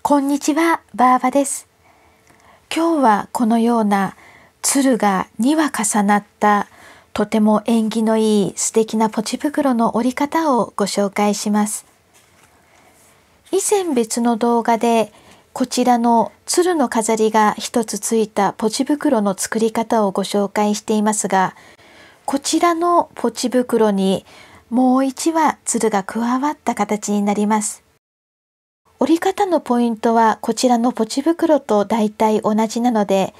こんにちは、バーバです。今日はこのような鶴が2羽重なったとても縁起のいい素敵なポチ袋の折り方をご紹介します。以前別の動画でこちらの鶴の飾りが一つついたポチ袋の作り方をご紹介していますが、こちらのポチ袋にもう1羽鶴が加わった形になります。折り方のポイントはこちらのポチ袋と大体同じなので、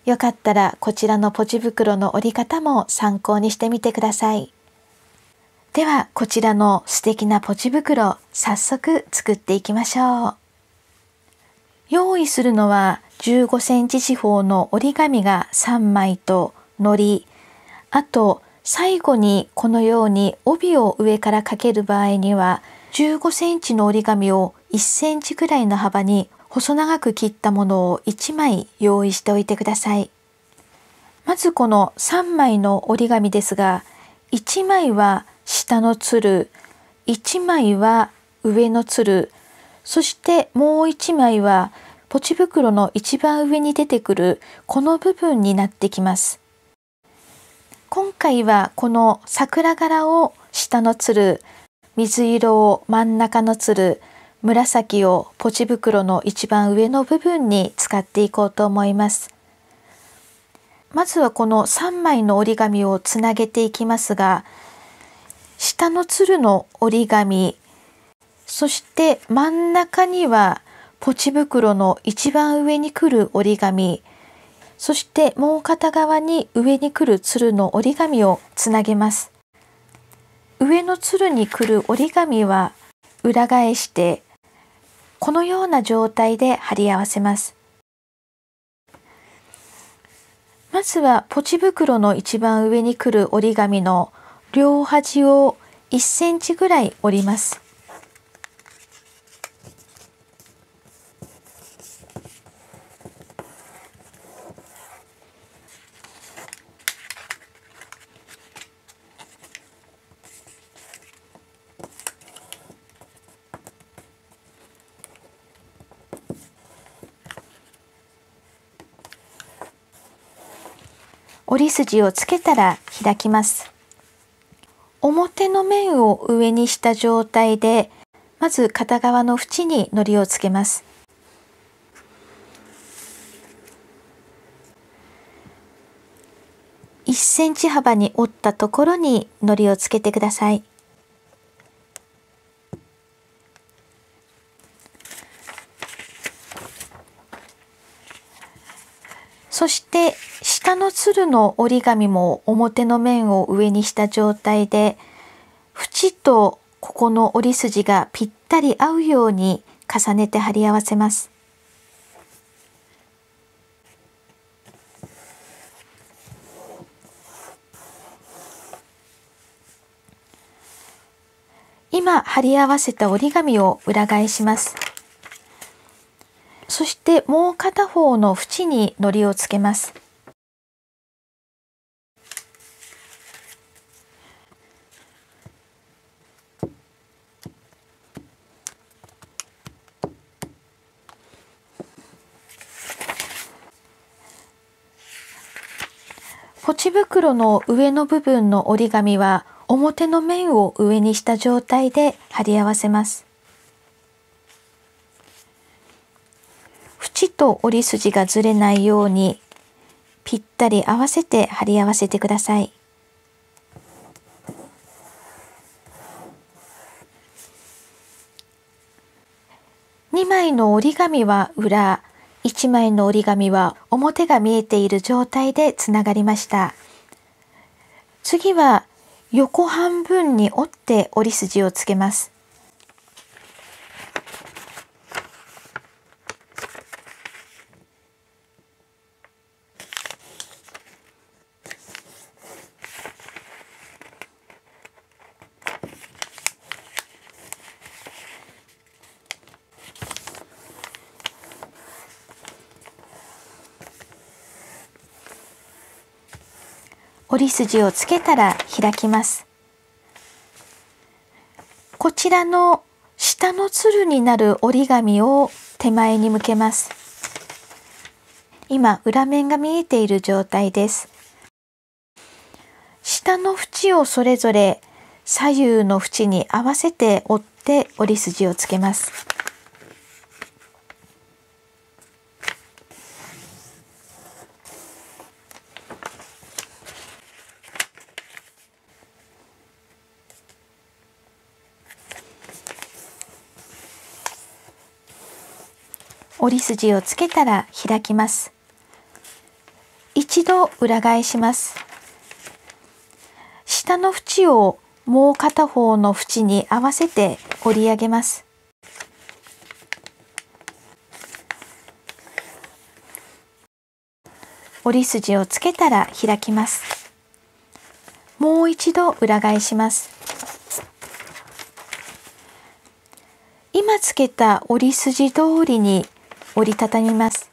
よかったらこちらのポチ袋の折り方も参考にしてみてください。ではこちらの素敵なポチ袋、早速作っていきましょう。用意するのは15センチ四方の折り紙が3枚と糊、あと最後にこのように帯を上からかける場合には15センチの折り紙を1センチくらいの幅に細長く切ったものを1枚用意しておいてください。まずこの3枚の折り紙ですが、1枚は下の鶴、1枚は上の鶴、そしてもう1枚はポチ袋の一番上に出てくるこの部分になってきます。今回はこの桜柄を下の鶴、水色を真ん中の鶴、紫をポチ袋の一番上の部分に使っていこうと思います。まずはこの3枚の折り紙をつなげていきますが、下の鶴の折り紙、そして真ん中にはポチ袋の一番上に来る折り紙、そしてもう片側に上に来る鶴の折り紙をつなげます。上の鶴に来る折り紙は裏返してこのような状態で貼り合わせます。まずはポチ袋の一番上に来る折り紙の両端を1センチぐらい折ります。折り筋をつけたら開きます。表の面を上にした状態で、まず片側の縁に糊をつけます。1センチ幅に折ったところに糊をつけてください。そして下の鶴の折り紙も表の面を上にした状態で、縁とここの折り筋がぴったり合うように重ねて貼り合わせます。今貼り合わせた折り紙を裏返します。そしてもう片方の縁に糊をつけます。ポチ袋の上の部分の折り紙は表の面を上にした状態で貼り合わせます。縁と折り筋がずれないようにぴったり合わせて貼り合わせてください。2枚の折り紙は裏、1枚の折り紙は表が見えている状態でつながりました。次は横半分に折って折り筋をつけます。折り筋をつけたら開きます。こちらの下のつるになる折り紙を手前に向けます。今、裏面が見えている状態です。下の縁をそれぞれ左右の縁に合わせて折って折り筋をつけます。折り筋をつけたら開きます。一度裏返します。下の縁をもう片方の縁に合わせて折り上げます。折り筋をつけたら開きます。もう一度裏返します。今つけた折り筋通りに折りたたみます。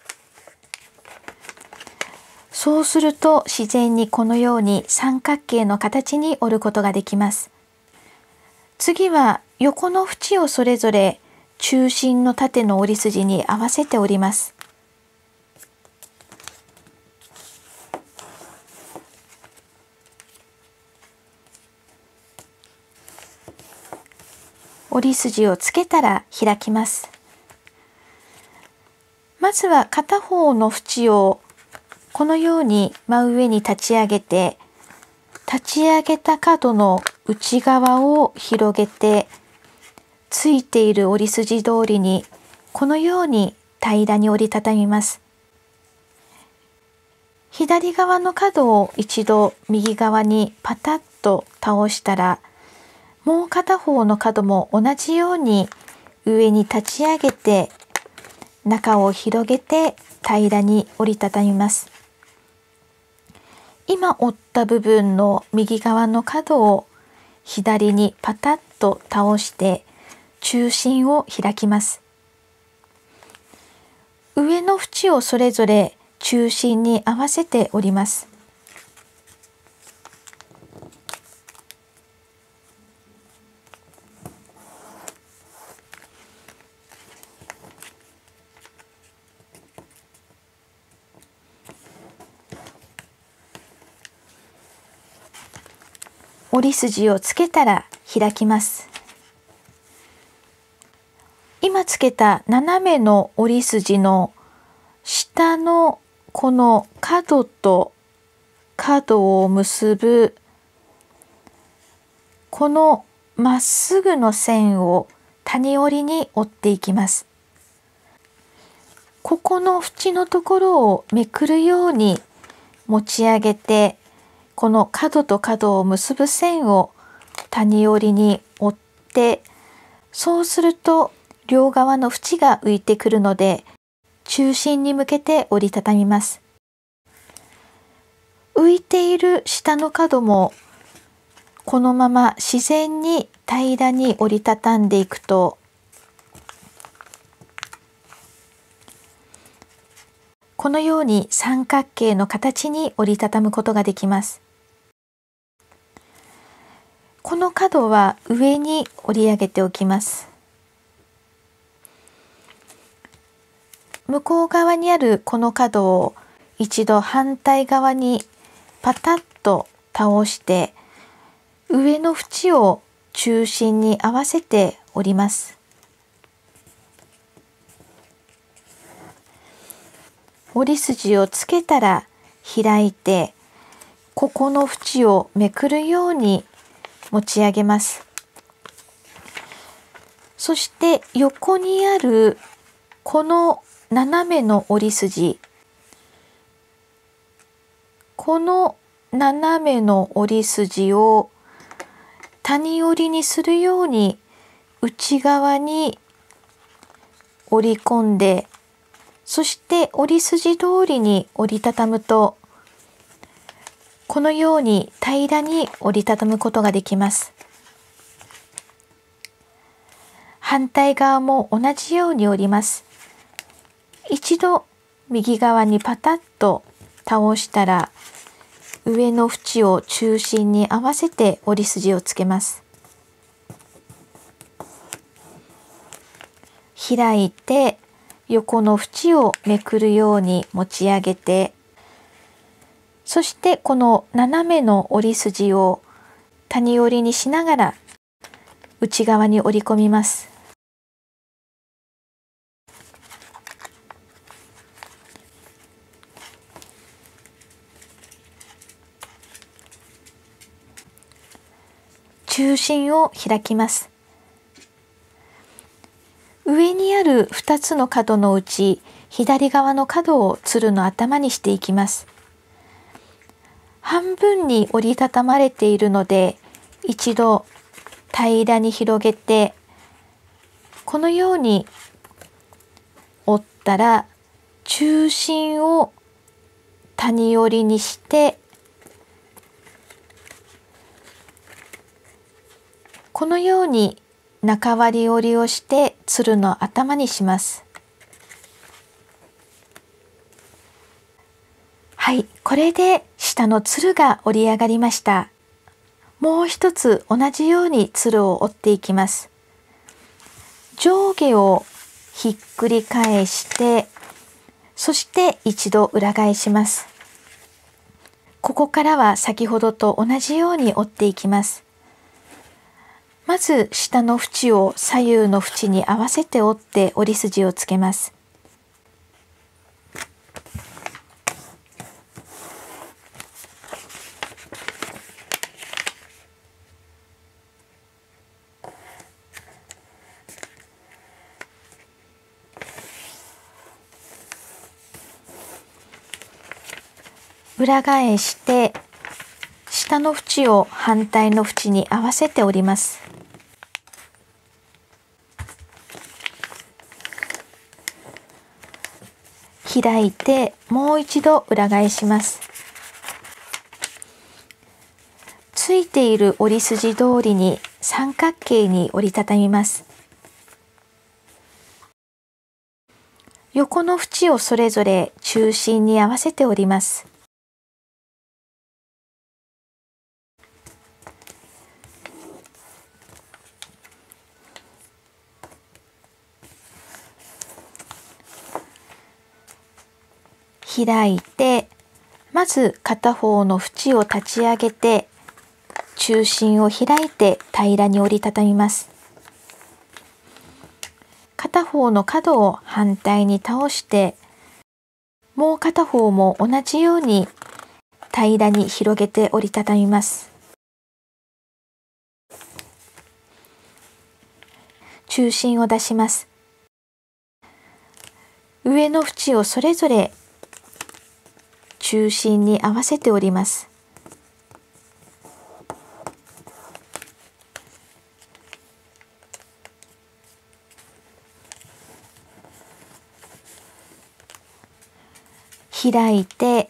そうすると自然にこのように三角形の形に折ることができます。次は横の縁をそれぞれ中心の縦の折り筋に合わせて折ります。折り筋をつけたら開きます。まずは片方の縁をこのように真上に立ち上げて、立ち上げた角の内側を広げて、ついている折り筋通りにこのように平らに折りたたみます。左側の角を一度右側にパタッと倒したら、もう片方の角も同じように上に立ち上げて、中を広げて平らに折りたたみます。今折った部分の右側の角を左にパタッと倒して中心を開きます。上の縁をそれぞれ中心に合わせて折ります。折り筋をつけたら開きます。今つけた斜めの折り筋の下のこの角と角を結ぶこのまっすぐの線を谷折りに折っていきます。ここの縁のところをめくるように持ち上げて、この角と角を結ぶ線を谷折りに折って、そうすると両側の縁が浮いてくるので、中心に向けて折りたたみます。浮いている下の角もこのまま自然に平らに折りたたんでいくと、このように三角形の形に折りたたむことができます。この角は上に折り上げておきます。向こう側にあるこの角を一度反対側にパタッと倒して、上の縁を中心に合わせて折ります。折り筋をつけたら開いて、ここの縁をめくるように持ち上げます。そして横にあるこの斜めの折り筋、この斜めの折り筋を谷折りにするように内側に折り込んで、そして折り筋通りに折りたたむと、このように平らに折りたたむことができます。反対側も同じように折ります。一度右側にパタッと倒したら、上の縁を中心に合わせて折り筋をつけます。開いて横の縁をめくるように持ち上げて、そしてこの斜めの折り筋を谷折りにしながら内側に折り込みます。中心を開きます。上にある2つの角のうち、左側の角を鶴の頭にしていきます。半分に折りたたまれているので、一度平らに広げて、このように折ったら、中心を谷折りにして、このように中割り折りをして鶴の頭にします。はい、これで下の鶴が折り上がりました。もう一つ同じように鶴を折っていきます。上下をひっくり返して、そして一度裏返します。ここからは先ほどと同じように折っていきます。まず下の縁を左右の縁に合わせて折って折り筋をつけます。裏返して下の縁を反対の縁に合わせて折ります。開いてもう一度裏返します。ついている折り筋通りに三角形に折りたたみます。横の縁をそれぞれ中心に合わせて折ります。開いて、まず片方の縁を立ち上げて、中心を開いて平らに折りたたみます。片方の角を反対に倒して、もう片方も同じように平らに広げて折りたたみます。中心を出します。上の縁をそれぞれ中心に合わせて折ります。開いて、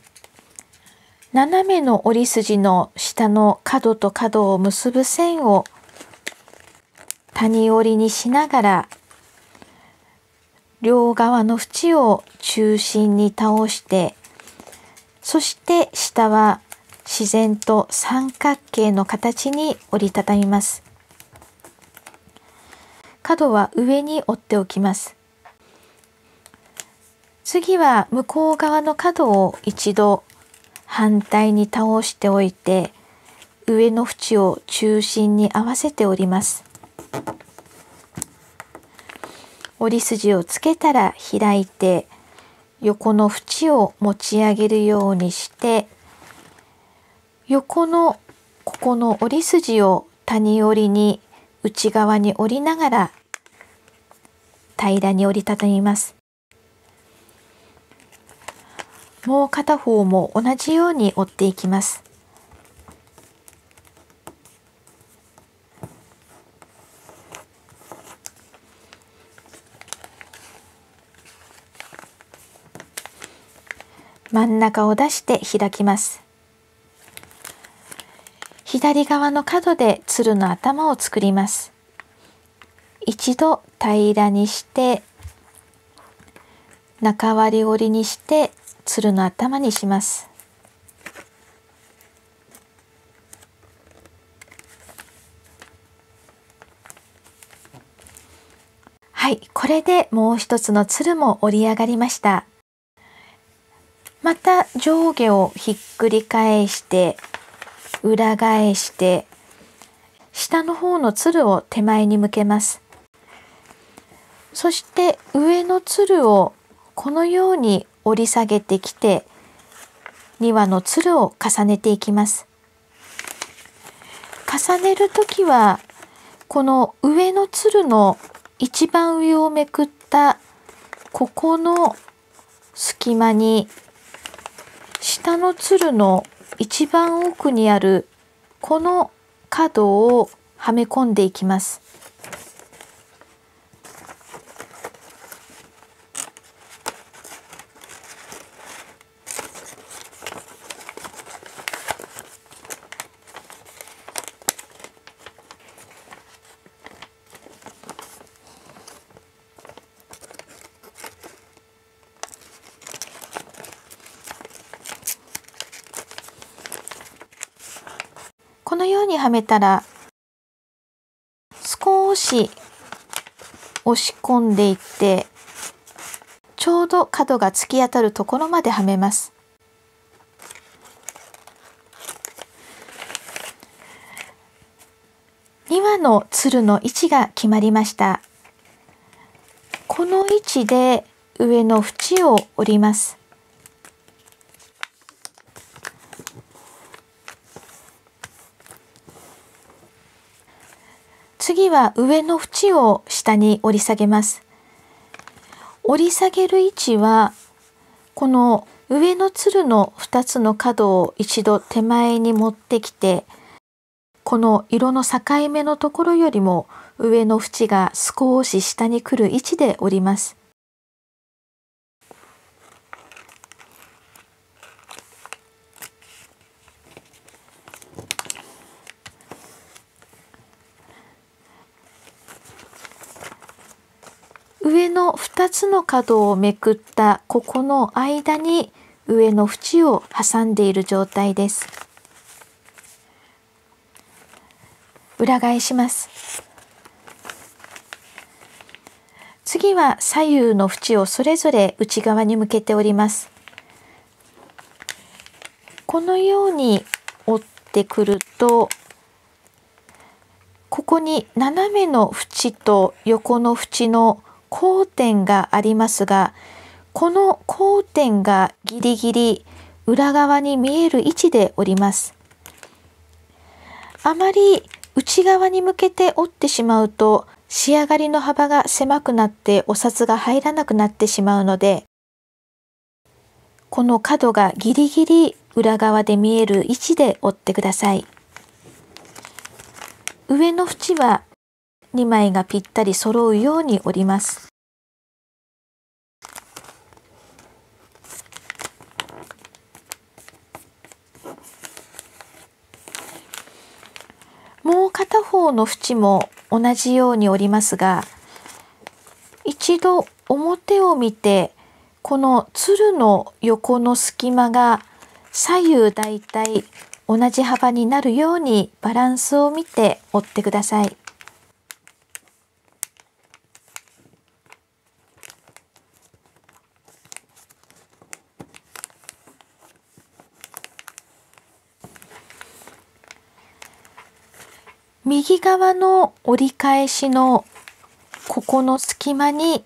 斜めの折り筋の下の角と角を結ぶ線を谷折りにしながら、両側の縁を中心に倒して、そして下は自然と三角形の形に折りたたみます。角は上に折っておきます。次は向こう側の角を一度反対に倒しておいて、上の縁を中心に合わせて折ります。折り筋をつけたら開いて、横の縁を持ち上げるようにして、横のここの折り筋を谷折りに内側に折りながら平らに折りたたみます。もう片方も同じように折っていきます。真ん中を出して開きます。左側の角で鶴の頭を作ります。一度平らにして、中割り折りにして鶴の頭にします。はい、ここれでもう一つのつるも織り上がりました。また上下をひっくり返して裏返して下の方のつるを手前に向けます。そして上のつるをこのように折り下げてきて2羽のつるを重ねていきます。重ねるときはこの上のつるの一番上をめくったここの隙間に下のつるの一番奥にあるこの角をはめ込んでいきます。このようにはめたら少し押し込んでいってちょうど角が突き当たるところまではめます。2羽のつるの位置が決まりました。この位置で上の縁を折ります。次は上の縁を下に折り下げます。折り下げる位置はこの上のつるの2つの角を一度手前に持ってきてこの色の境目のところよりも上の縁が少し下に来る位置で折ります。上の2つの角をめくったここの間に上の縁を挟んでいる状態です。裏返します。次は左右の縁をそれぞれ内側に向けて折ります。このように折ってくるとここに斜めの縁と横の縁の交点がありますが、この交点がギリギリ裏側に見える位置で折ります。あまり内側に向けて折ってしまうと仕上がりの幅が狭くなってお札が入らなくなってしまうので、この角がギリギリ裏側で見える位置で折ってください。上の縁は2枚がぴったり揃うように折ります。もう片方の縁も同じように折りますが、一度表を見てこのつるの横の隙間が左右だいたい同じ幅になるようにバランスを見て折ってください。右側の折り返しのここの隙間に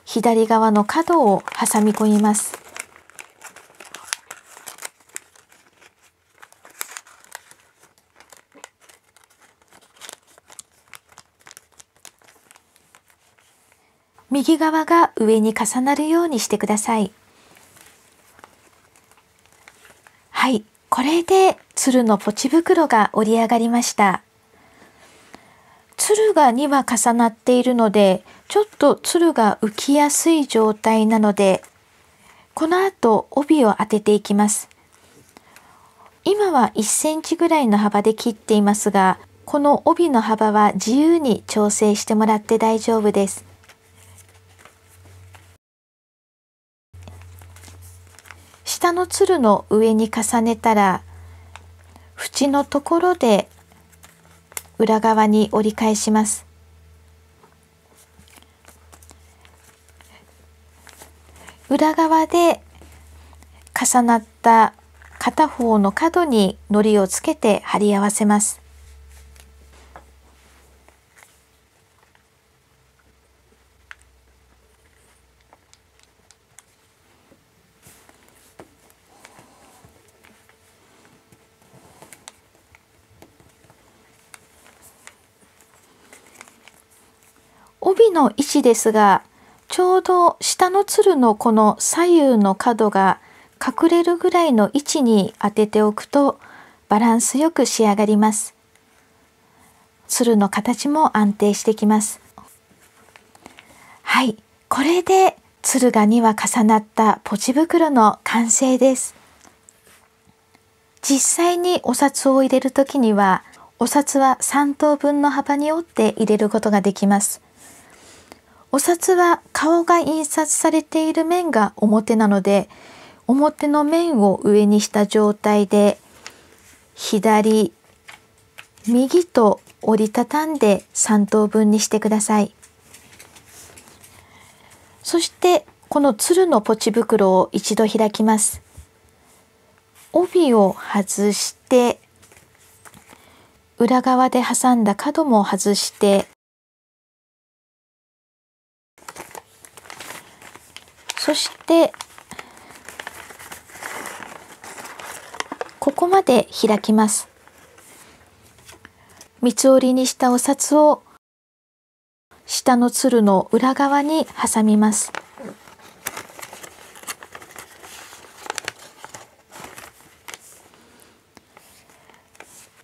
左側の角を挟み込みます。右側が上に重なるようにしてください。はい、これでつるのポチ袋が織り上がりました。つるが2羽重なっているので、ちょっとつるが浮きやすい状態なので、この後帯を当てていきます。今は1センチぐらいの幅で切っていますが、この帯の幅は自由に調整してもらって大丈夫です。下のつるの上に重ねたら、縁のところで裏側に折り返します。裏側で重なった片方の角に糊をつけて貼り合わせます。帯の位置ですが、ちょうど下のつるのこの左右の角が隠れるぐらいの位置に当てておくとバランスよく仕上がります。つるの形も安定してきます。はい、これでつるが2羽重なったポチ袋の完成です。実際にお札を入れるときには、お札は3等分の幅に折って入れることができます。お札は顔が印刷されている面が表なので、表の面を上にした状態で左、右と折りたたんで3等分にしてください。そしてこのつるのポチ袋を一度開きます。帯を外して裏側で挟んだ角も外して、そしてここまで開きます。三つ折りにしたお札を下のつるの裏側に挟みます。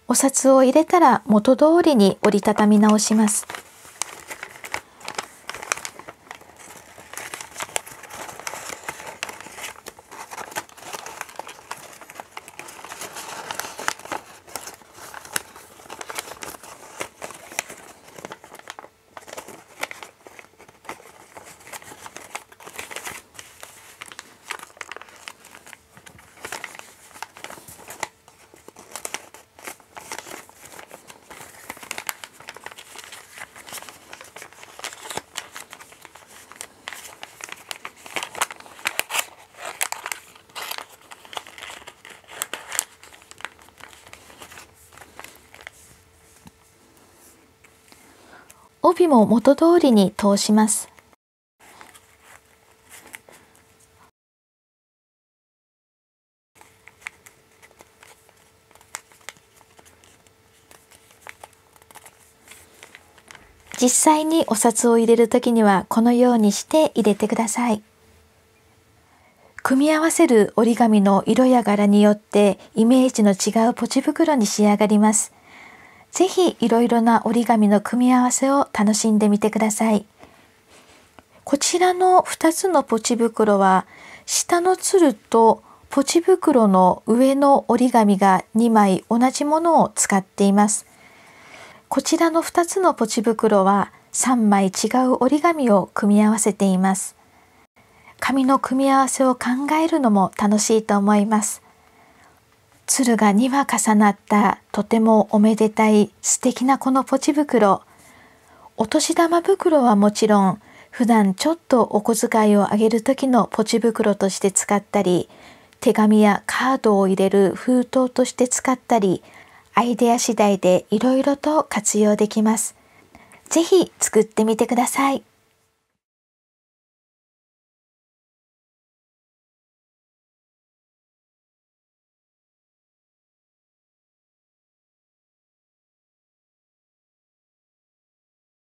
お札を入れたら元通りに折りたたみ直します。帯も元通りに通します。実際にお札を入れるときにはこのようにして入れてください。組み合わせる折り紙の色や柄によってイメージの違うポチ袋に仕上がります。ぜひいろいろな折り紙の組み合わせを楽しんでみてください。こちらの2つのポチ袋は下のつるとポチ袋の上の折り紙が2枚同じものを使っています。こちらの2つのポチ袋は3枚違う折り紙を組み合わせています。紙の組み合わせを考えるのも楽しいと思います。つるが2羽重なったとてもおめでたい素敵なこのポチ袋。お年玉袋はもちろん、普段ちょっとお小遣いをあげる時のポチ袋として使ったり、手紙やカードを入れる封筒として使ったり、アイデア次第でいろいろと活用できます。ぜひ作ってみてください。